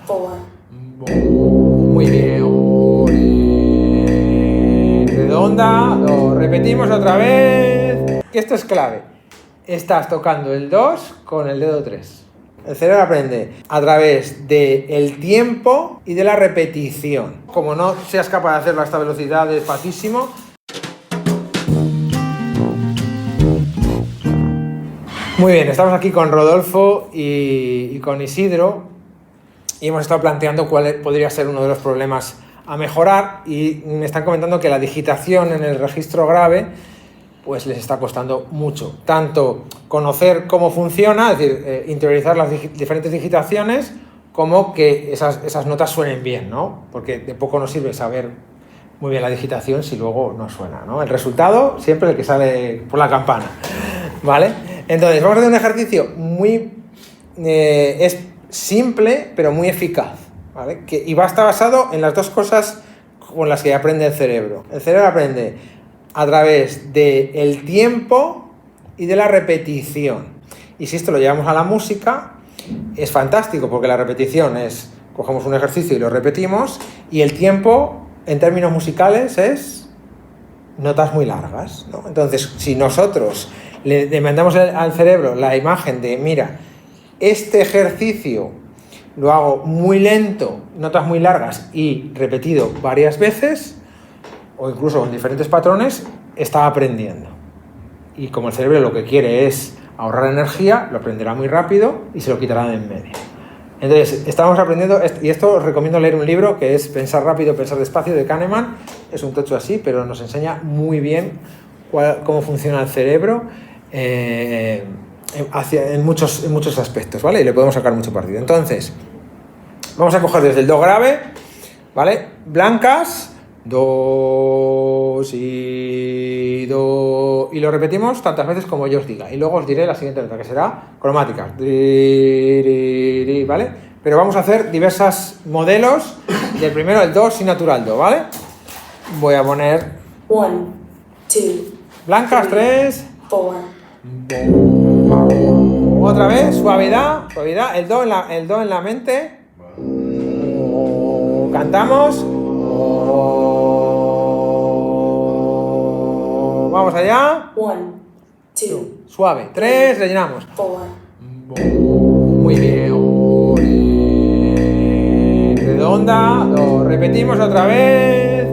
4. Muy bien. Redonda. Lo repetimos otra vez. Que esto es clave. Estás tocando el 2 con el dedo 3. El cerebro aprende a través del tiempo y de la repetición. Como no seas capaz de hacerlo a esta velocidad despacísimo. Muy bien, estamos aquí con Rodolfo y con Isidro y hemos estado planteando cuál podría ser uno de los problemas a mejorar y me están comentando que la digitación en el registro grave pues les está costando mucho, tanto conocer cómo funciona, es decir, interiorizar las diferentes digitaciones, como que esas notas suenen bien, ¿no? Porque de poco nos sirve saber muy bien la digitación si luego no suena, ¿no? El resultado siempre el que sale por la campana, ¿vale? Entonces, vamos a hacer un ejercicio es simple, pero muy eficaz, ¿vale? Y va a estar basado en las dos cosas con las que aprende el cerebro. El cerebro aprende a través del tiempo y de la repetición. Y si esto lo llevamos a la música, es fantástico, porque la repetición es, cogemos un ejercicio y lo repetimos, y el tiempo, en términos musicales, es notas muy largas, ¿no? Entonces, si nosotros le mandamos al cerebro la imagen de, mira, este ejercicio lo hago muy lento, notas muy largas y repetido varias veces, o incluso con diferentes patrones, está aprendiendo. Y como el cerebro lo que quiere es ahorrar energía, lo aprenderá muy rápido y se lo quitará de en medio. Entonces, estamos aprendiendo, y esto os recomiendo leer un libro que es Pensar rápido, pensar despacio, de Kahneman. Es un tocho así, pero nos enseña muy bien cómo funciona el cerebro en muchos aspectos, ¿vale? Y le podemos sacar mucho partido. Entonces, vamos a coger desde el do grave, ¿vale? Blancas, do, si, do, y lo repetimos tantas veces como yo os diga, y luego os diré la siguiente nota, que será cromática, ¿vale? Pero vamos a hacer diversos modelos del primero, el do, si natural, do, ¿vale? Voy a poner 1, 2, blancas, 3, 4. otra vez, suavidad, el do en la mente, cantamos. Vamos allá. 1, 2, suave. 3, rellenamos. 4. Muy bien. Redonda. Lo repetimos otra vez.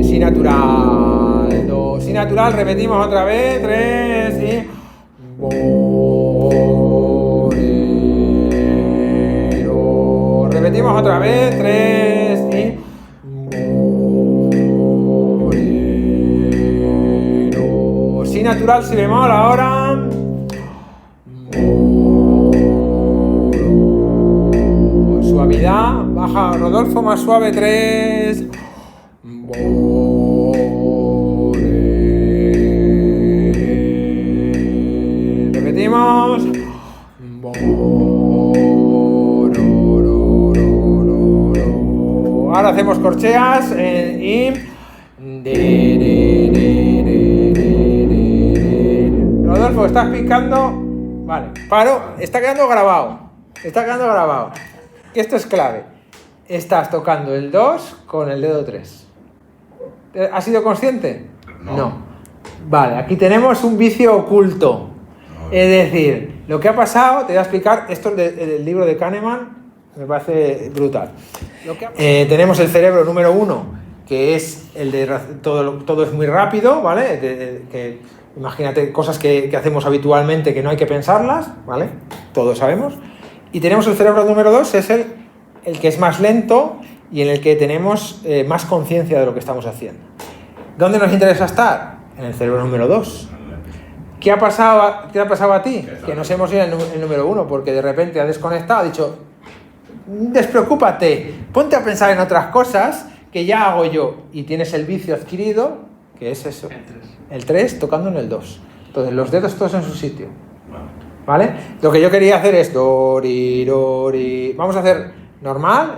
Si natural. Do, si natural, repetimos otra vez. 3 y repetimos otra vez, 3 y si natural, si bemol, ahora suavidad, baja Rodolfo, más suave, 3 repetimos. Ahora hacemos corcheas y Rodolfo, estás picando. Vale, paro, está quedando grabado. Que esto es clave. Estás tocando el 2 con el dedo 3. ¿Has sido consciente? No. Vale, aquí tenemos un vicio oculto. Es decir, lo que ha pasado, te voy a explicar, esto es del libro de Kahneman. Me parece brutal. Tenemos el cerebro número 1, que es el de todo es muy rápido, ¿vale? Que imagínate cosas que hacemos habitualmente que no hay que pensarlas, ¿vale? Todos sabemos. Y tenemos el cerebro número 2, es el que es más lento y en el que tenemos más conciencia de lo que estamos haciendo. ¿Dónde nos interesa estar? En el cerebro número 2. ¿Qué te ha pasado a ti? Que nos hemos ido el número 1 porque de repente ha desconectado, ha dicho, despreocúpate, ponte a pensar en otras cosas que ya hago yo, y tienes el vicio adquirido, que es eso, el 3 tocando en el 2. Entonces los dedos todos en su sitio, ¿vale? Lo que yo quería hacer es do, ri, do, ri. Vamos a hacer normal,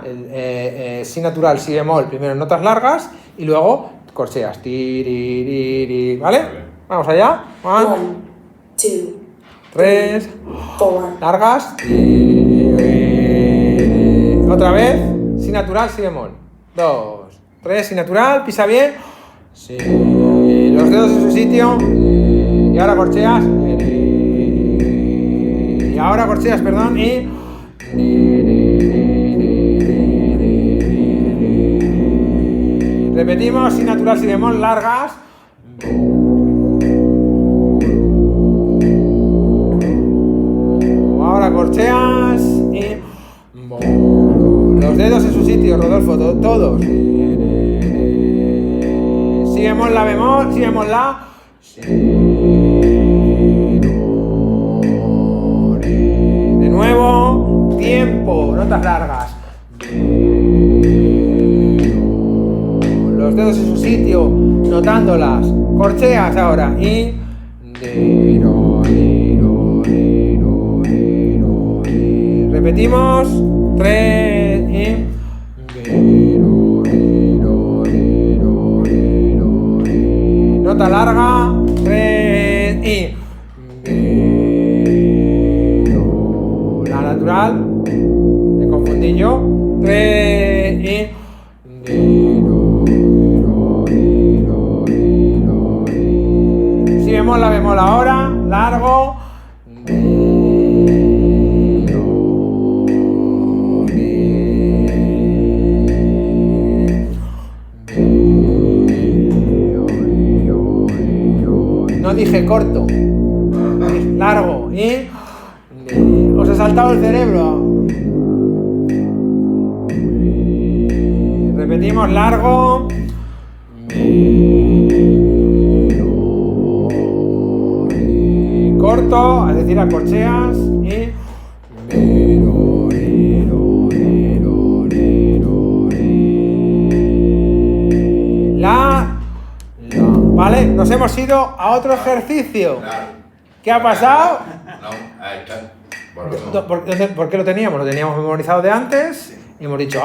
si natural, si bemol, primero notas largas y luego corcheas, ti, ri, ri, ri, ¿vale? Vamos allá. 1, 2, 3, 4, largas. Otra vez, si natural, si bemol. 2, 3, si natural, pisa bien. Si, los dedos en su sitio. Y ahora corcheas. Y ahora corcheas, perdón. Y repetimos, si natural, si bemol, largas. Ahora corcheas y los dedos en su sitio, Rodolfo, todos. Si bemol, la bemol, si bemol, la. De nuevo, tiempo, notas largas. Los dedos en su sitio, notándolas. Corcheas ahora y repetimos. 3 y nota larga. 3 y la natural. Me confundí yo. 3 y si bemol, la bemol ahora, largo. No dije corto, dije largo. Y os he saltado el cerebro. Repetimos, largo. Corto, es decir, acorcheas y la. Vale, nos hemos ido a otro ejercicio. ¿Qué ha pasado? No, ahí está. ¿Por qué lo teníamos? Lo teníamos memorizado de antes y hemos dicho,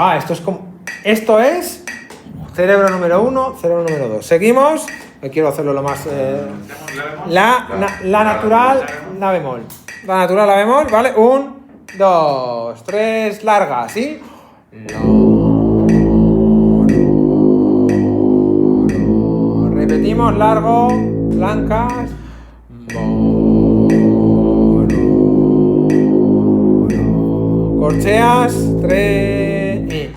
esto es cerebro número 1, cerebro número 2. Seguimos. Quiero hacerlo lo más... la natural, la bemol. La natural, la bemol, ¿vale? 1, 2, 3, larga, ¿sí? Repetimos, largo, blancas. Corcheas, 3 y...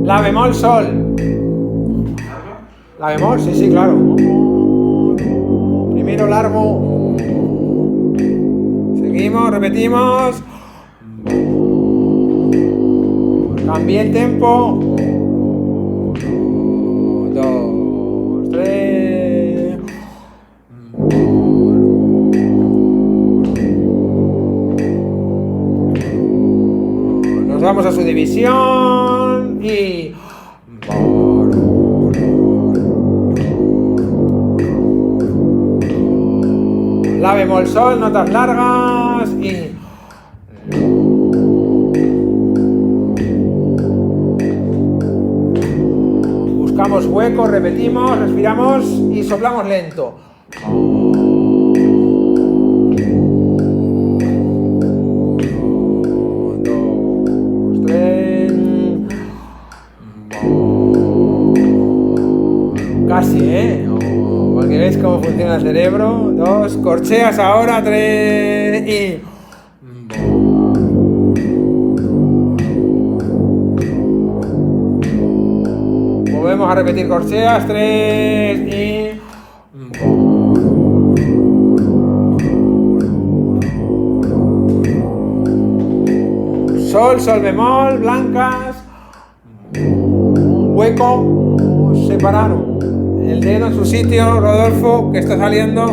La bemol, sol. La bemol, sí, claro. Primero largo. Seguimos, repetimos. Cambié el tempo. 2, 3. Nos vamos a su división y... La bemol, sol, notas largas y... Buscamos hueco, repetimos, respiramos y soplamos lento. 2, 3. Casi, porque veis cómo funciona el cerebro. 2, corcheas ahora, 3 y... Volvemos a repetir corcheas, 3 y... Sol, sol bemol, blancas. Hueco, separaron. El dedo en su sitio, Rodolfo, que está saliendo.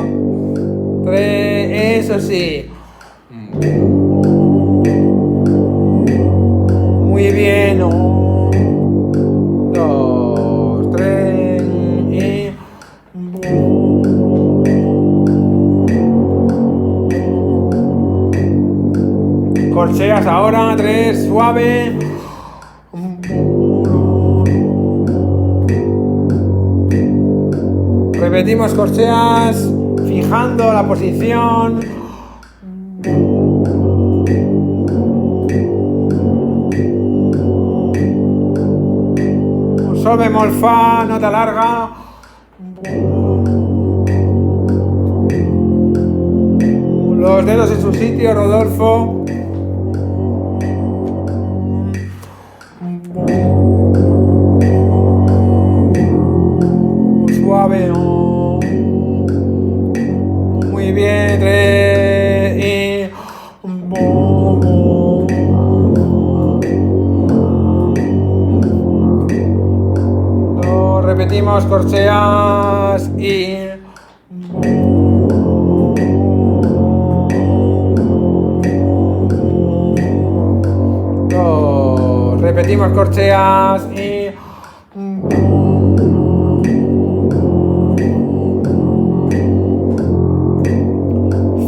3, eso sí. Muy bien. 2, 3 y... Corcheas ahora, 3, suave. Repetimos corcheas, fijando la posición. Sol bemol fa, nota larga. Los dedos en su sitio, Rodolfo. Suave. Muy bien. Re, y, do, repetimos corcheas y do, repetimos corcheas y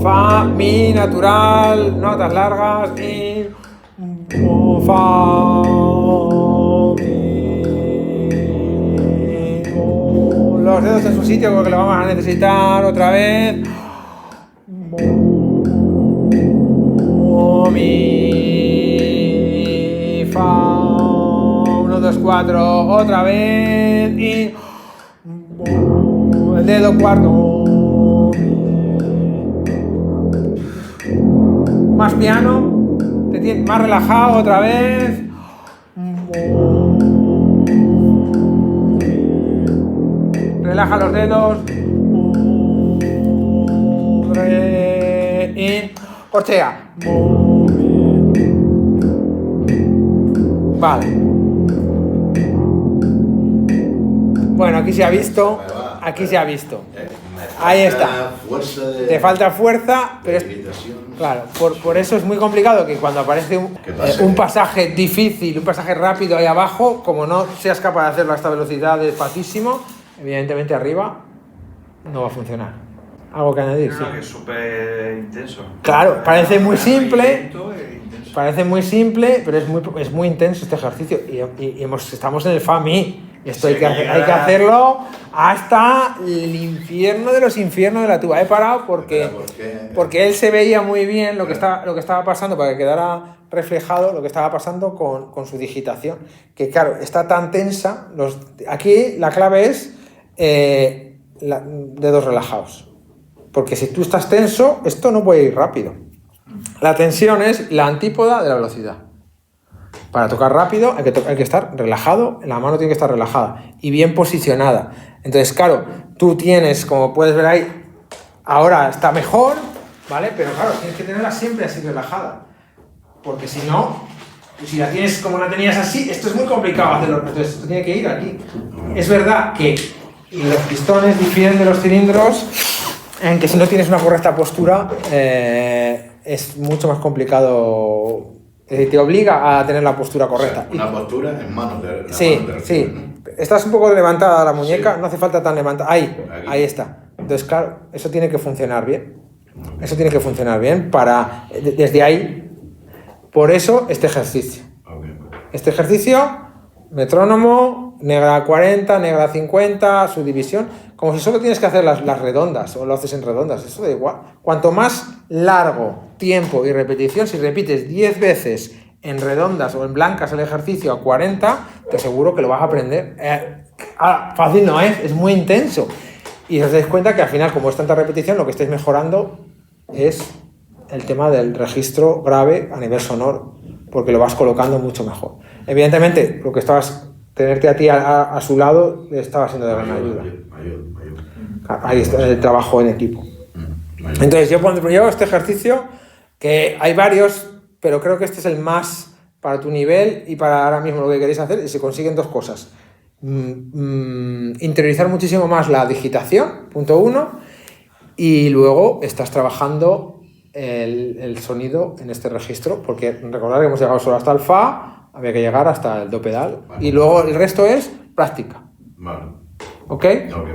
fa, mi natural, notas largas y fa, mi, los dedos en su sitio porque lo vamos a necesitar otra vez. Mi, fa, 1, 2, 4, otra vez y el dedo cuarto. Más piano, más relajado otra vez. Relaja los dedos. Re, y corchea. Vale. Bueno, aquí se ha visto. Aquí se ha visto. Ahí está. Te falta fuerza, pero es, claro, por eso es muy complicado que cuando aparece un pasaje difícil, un pasaje rápido ahí abajo, como no seas capaz de hacerlo a esta velocidad despacísimo, evidentemente arriba no va a funcionar. ¿Algo que añadir? No, Sí. que es súper intenso. Claro, parece muy simple. Lento e intenso. Parece muy simple, pero es muy intenso este ejercicio. Y estamos en el FAMI. Esto hay que hacerlo hasta el infierno de los infiernos de la tuba. He parado porque él se veía muy bien lo que estaba pasando, para que quedara reflejado lo que estaba pasando con su digitación. Que claro, está tan tensa. Aquí la clave es dedos relajados. Porque si tú estás tenso, esto no puede ir rápido. La tensión es la antípoda de la velocidad. Para tocar rápido hay que estar relajado, la mano tiene que estar relajada y bien posicionada. Entonces, claro, tú tienes, como puedes ver ahí, ahora está mejor, ¿vale? Pero claro, tienes que tenerla siempre así relajada. Porque si no, si la tienes como la tenías así, esto es muy complicado hacerlo. Entonces, esto tiene que ir aquí. Es verdad que los pistones difieren de los cilindros en que si no tienes una correcta postura, es mucho más complicado. Te obliga a tener la postura correcta. O sea, una postura en manos de Sí. Estás un poco levantada la muñeca, Sí. no hace falta tan levantada. Ahí Aquí. está. Entonces, claro, eso tiene que funcionar bien. Eso tiene que funcionar bien para desde ahí. Por eso este ejercicio. Este ejercicio, metrónomo, negra 40, negra 50, subdivisión, como si solo tienes que hacer las redondas o lo haces en redondas, eso da igual. Cuanto más largo tiempo y repetición, si repites 10 veces en redondas o en blancas el ejercicio a 40, te aseguro que lo vas a aprender. Fácil no es muy intenso. Y os dais cuenta que al final, como es tanta repetición, lo que estáis mejorando es el tema del registro grave a nivel sonoro, porque lo vas colocando mucho mejor. Evidentemente, lo que tenerte a ti a su lado le estaba siendo de gran ayuda. Ahí está el trabajo en equipo. Entonces, yo pondría este ejercicio, que hay varios, pero creo que este es el más para tu nivel y para ahora mismo lo que queréis hacer, y se consiguen dos cosas. Interiorizar muchísimo más la digitación, punto 1, y luego estás trabajando el sonido en este registro, porque recordad que hemos llegado solo hasta el Fa, había que llegar hasta el Do pedal, y luego el resto es práctica. Vale. ¿Ok? Ok.